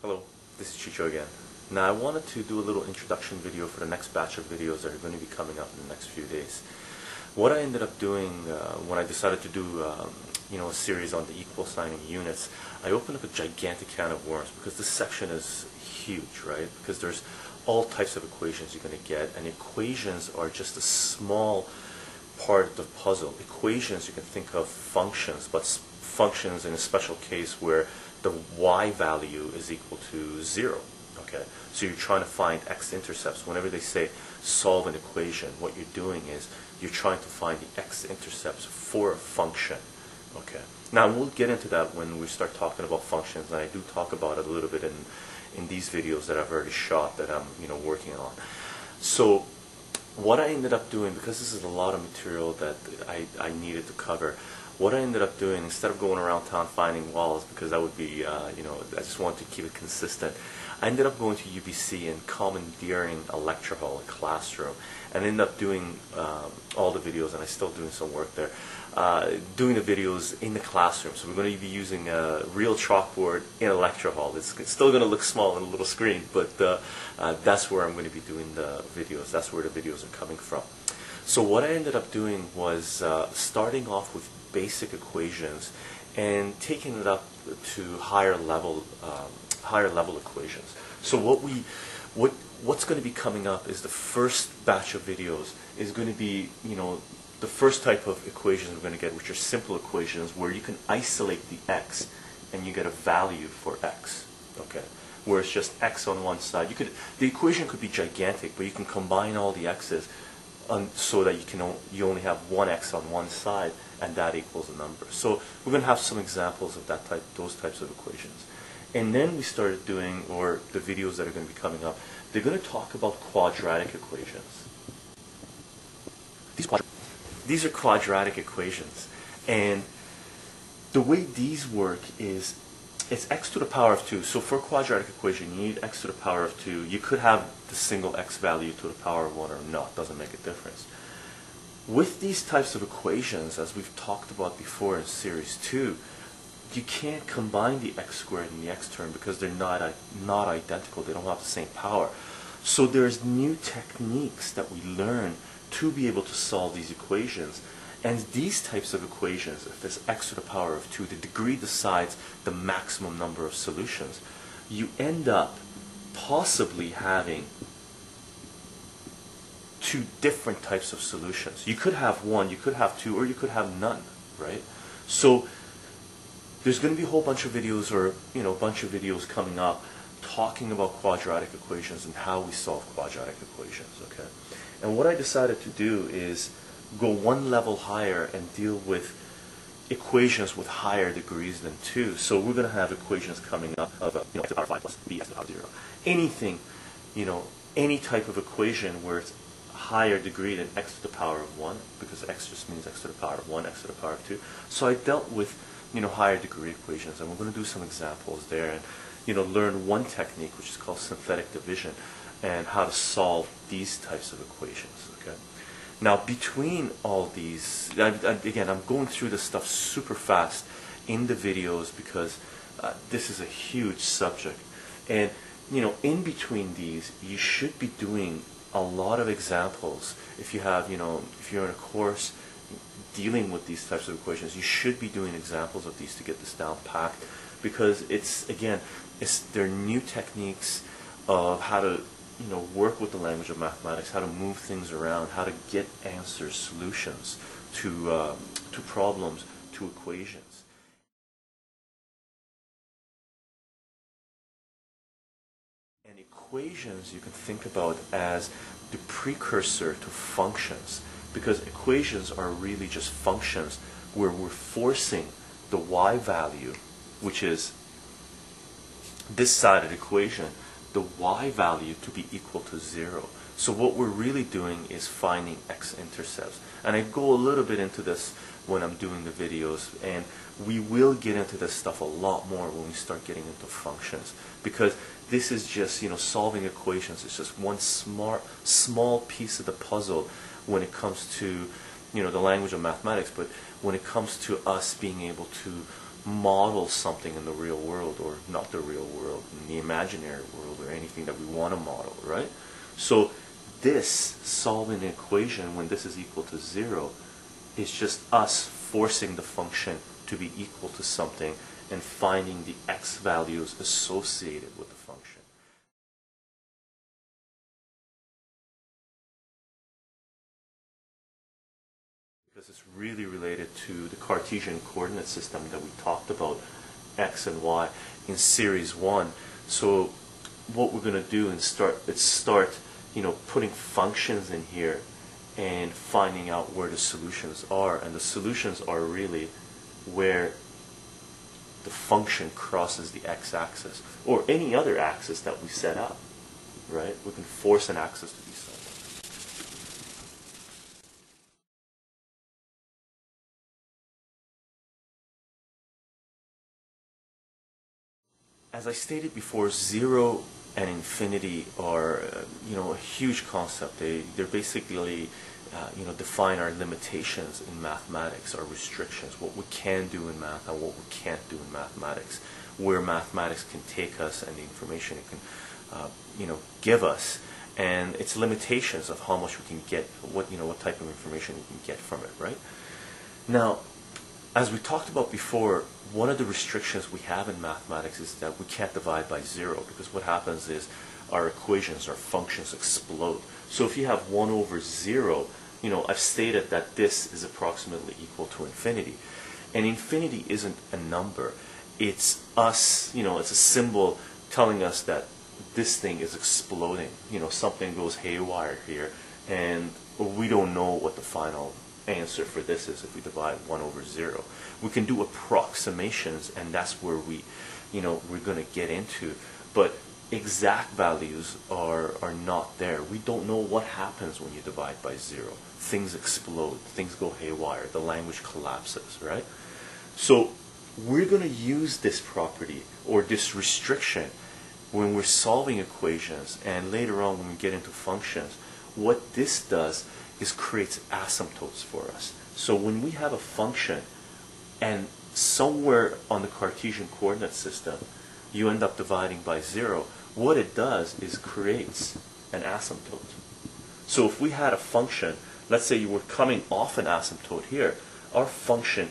Hello, this is Chycho again. Now I wanted to do a little introduction video for the next batch of videos that are going to be coming up in the next few days. What I ended up doing when I decided to do a series on the equal signing units, I opened up a gigantic can of worms because this section is huge, right? Because there's all types of equations you're going to get, and equations are just a small part of the puzzle. Equations, you can think of functions, but functions in a special case where the y value is equal to 0. Okay, so you're trying to find x-intercepts. Whenever they say solve an equation, what you're doing is you're trying to find the x-intercepts for a function. Okay, now we'll get into that when we start talking about functions, and I do talk about it a little bit in these videos that I've already shot that I'm working on. So what I ended up doing, because this is a lot of material that I needed to cover, what I ended up doing, instead of going around town finding walls, because that would be, I just wanted to keep it consistent, I ended up going to UBC and commandeering a lecture hall, a classroom, and ended up doing all the videos, and I'm still doing some work there, doing the videos in the classroom. So we're going to be using a real chalkboard in a lecture hall. It's still going to look small on a little screen, but that's where I'm going to be doing the videos. That's where the videos are coming from. So what I ended up doing was starting off with basic equations and taking it up to higher level equations. So what's going to be coming up is the first batch of videos is going to be the first type of equations we're going to get, which are simple equations where you can isolate the x and you get a value for x. Okay, where it's just x on one side. The equation could be gigantic, but you can combine all the x's so that you only have one x on one side, and that equals a number. So we're going to have some examples of those types of equations. And then we started doing, or the videos that are going to be coming up, they're going to talk about quadratic equations. These are quadratic equations, and the way these work is it's x to the power of 2. So for a quadratic equation, you need x to the power of 2. You could have the single x value to the power of 1 or not. Doesn't make a difference. With these types of equations, as we've talked about before in Series 2, you can't combine the x squared and the x term because they're not identical. They don't have the same power. So there's new techniques that we learn to be able to solve these equations. And these types of equations, if there's x to the power of 2, the degree decides the maximum number of solutions. You end up possibly having two different types of solutions. You could have one, you could have two, or you could have none, right? So there's going to be a whole bunch of videos, or a bunch of videos coming up talking about quadratic equations and how we solve quadratic equations. Okay, and what I decided to do is go one level higher and deal with equations with higher degrees than 2. So we're going to have equations coming up of x to the power 5 plus b x to the power 0. Anything, any type of equation where it's higher degree than x to the power of 1, because x just means x to the power of 1, x to the power of 2. So I dealt with higher degree equations, and we're going to do some examples there, and learn one technique which is called synthetic division, and how to solve these types of equations. Okay. Now, between all these, again, I'm going through this stuff super fast in the videos because this is a huge subject. And, in between these, you should be doing a lot of examples. If you have, if you're in a course dealing with these types of equations, you should be doing examples of these to get this down packed, because they're new techniques of how to work with the language of mathematics, how to move things around, how to get answers, solutions to problems, to equations. And equations you can think about as the precursor to functions, because equations are really just functions where we're forcing the y value, which is this side of the equation, the y value to be equal to 0. So what we're really doing is finding x-intercepts. And I go a little bit into this when I'm doing the videos, and we will get into this stuff a lot more when we start getting into functions, because this is just, solving equations. It's just one small piece of the puzzle when it comes to, the language of mathematics, but when it comes to us being able to model something in the real world, or not the real world, in the imaginary world, or anything that we want to model, right? So this, solving an equation when this is equal to 0, is just us forcing the function to be equal to something and finding the x values associated with the function. Because it's really related to the Cartesian coordinate system that we talked about, x and y, in series 1. So what we're going to do is start putting functions in here and finding out where the solutions are. And the solutions are really where the function crosses the x-axis, or any other axis that we set up, right? We can force an axis to be set up. As I stated before, 0 and infinity are, a huge concept. They're basically, define our limitations in mathematics, our restrictions, what we can do in math and what we can't do in mathematics, where mathematics can take us and the information it can, give us, and its limitations of how much we can get, what type of information we can get from it, right? Now, as we talked about before, one of the restrictions we have in mathematics is that we can't divide by 0, because what happens is our equations, our functions explode. So if you have 1 over 0, I've stated that this is approximately equal to infinity. And infinity isn't a number. It's us, it's a symbol telling us that this thing is exploding. Something goes haywire here, and we don't know what the final answer for this is if we divide 1 over 0. We can do approximations, and that's where we're going to get into. But exact values are not there. We don't know what happens when you divide by 0. Things explode, things go haywire, the language collapses, right? So we're going to use this property, or this restriction, when we're solving equations, and later on when we get into functions. What this does is creates asymptotes for us. So when we have a function, and somewhere on the Cartesian coordinate system you end up dividing by 0, what it does is creates an asymptote. So if we had a function, let's say you were coming off an asymptote here, our function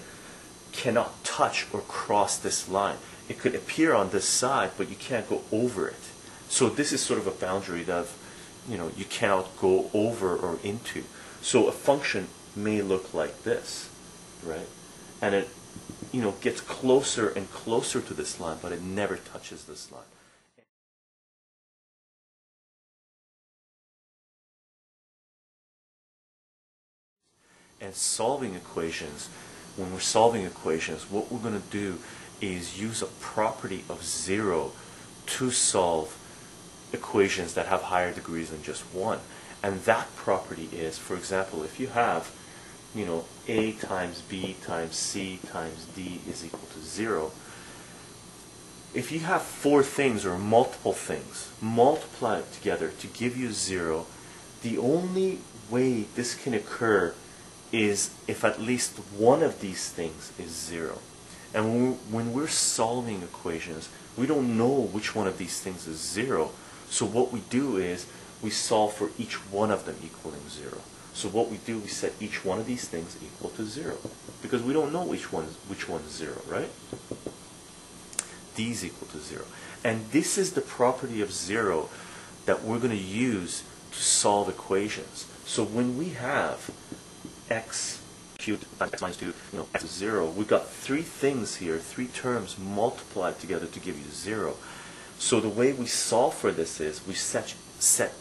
cannot touch or cross this line. It could appear on this side, but you can't go over it. So this is sort of a boundary that you cannot go over or into. So a function may look like this, right? And it gets closer and closer to this line, but it never touches this line. And solving equations, when we're solving equations, what we're going to do is use a property of 0 to solve equations that have higher degrees than just 1. And that property is, for example, if you have, A times B times C times D is equal to 0. If you have 4 things or multiple things multiplied together to give you 0, the only way this can occur is if at least one of these things is 0. And when we're solving equations, we don't know which one of these things is 0. So what we do is we solve for each one of them equaling 0. So what we do, we set each one of these things equal to 0, because we don't know which one's 0, right? These equal to 0. And this is the property of 0 that we're going to use to solve equations. So when we have x cubed times x minus 2, x is 0, we've got 3 things here, 3 terms multiplied together to give you 0. So the way we solve for this is we set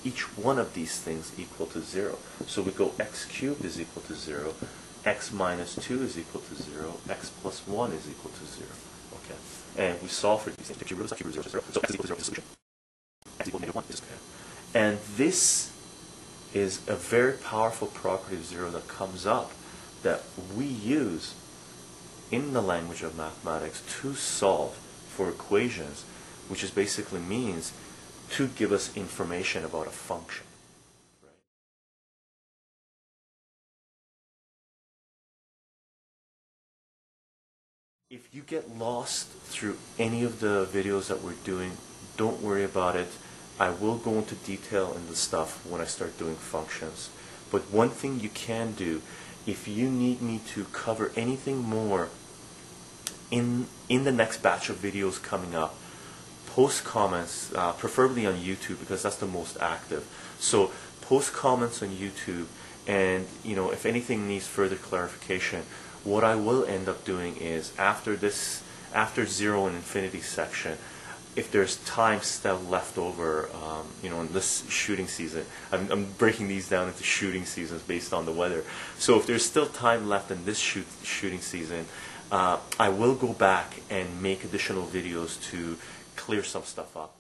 each one of these things equal to 0. So we go x cubed is equal to 0, x minus 2 is equal to 0, x plus 1 is equal to 0. Okay. And we solve for these things. Cube root of 0 is 0. So x is equal to 0 is the solution. X equal to -1 is okay. And this is a very powerful property of 0 that comes up that we use in the language of mathematics to solve for equations, which is basically means to give us information about a function. Right? If you get lost through any of the videos that we're doing, don't worry about it. I will go into detail in the stuff when I start doing functions. But one thing you can do, if you need me to cover anything more in the next batch of videos coming up, post comments, preferably on YouTube because that's the most active. So post comments on YouTube, and if anything needs further clarification, what I will end up doing is after 0 and infinity section, if there's time still left over, in this shooting season, I'm breaking these down into shooting seasons based on the weather. So if there's still time left in this shooting season, I will go back and make additional videos to clear some stuff up.